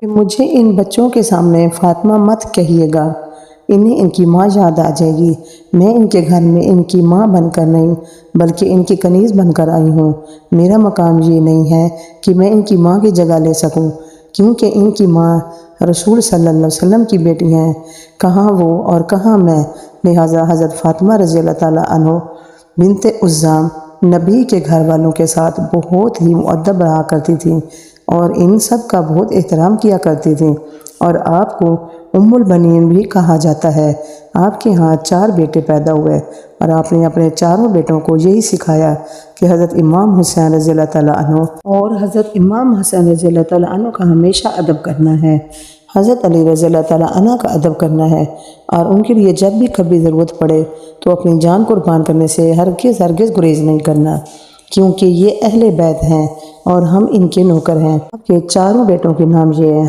کہ مجھے ان بچوں کے سامنے فاطمہ مت کہیے گا، انہیں ان کی ماں یاد آ جائے گی۔ میں ان کے گھر میں ان کی ماں بن کر نہیں بلکہ ان کی کنیز بن کر آئی ہوں۔ میرا مقام یہ نہیں ہے کہ میں ان کی ماں کی جگہ لے سکوں، کیونکہ ان کی ماں رسول صلی اللہ علیہ وسلم کی بیٹی ہیں، کہاں وہ اور کہاں میں۔ لہٰذا حضرت فاطمہ رضی اللہ تعالیٰ عنہ بنت عزام نبی کے گھر والوں کے ساتھ بہت ہی مؤدب رہا کرتی تھیں اور ان سب کا بہت احترام کیا کرتی تھیں، اور آپ کو ام البنین بھی کہا جاتا ہے۔ آپ کے ہاں 4 بیٹے پیدا ہوئے اور آپ نے اپنے چاروں بیٹوں کو یہی سکھایا کہ حضرت امام حسین رضی اللہ تعالیٰ عنہ اور حضرت امام حسن رضی اللہ تعالیٰ عنہ کا ہمیشہ ادب کرنا ہے، حضرت علی رضی اللہ تعالیٰ عنہ کا ادب کرنا ہے، اور ان کے لیے جب بھی کبھی ضرورت پڑے تو اپنی جان قربان کرنے سے ہرگز گریز نہیں کرنا، کیونکہ یہ اہل بیت ہیں اور ہم ان کے نوکر ہیں۔ آپ کے چاروں بیٹوں کے نام یہ ہیں: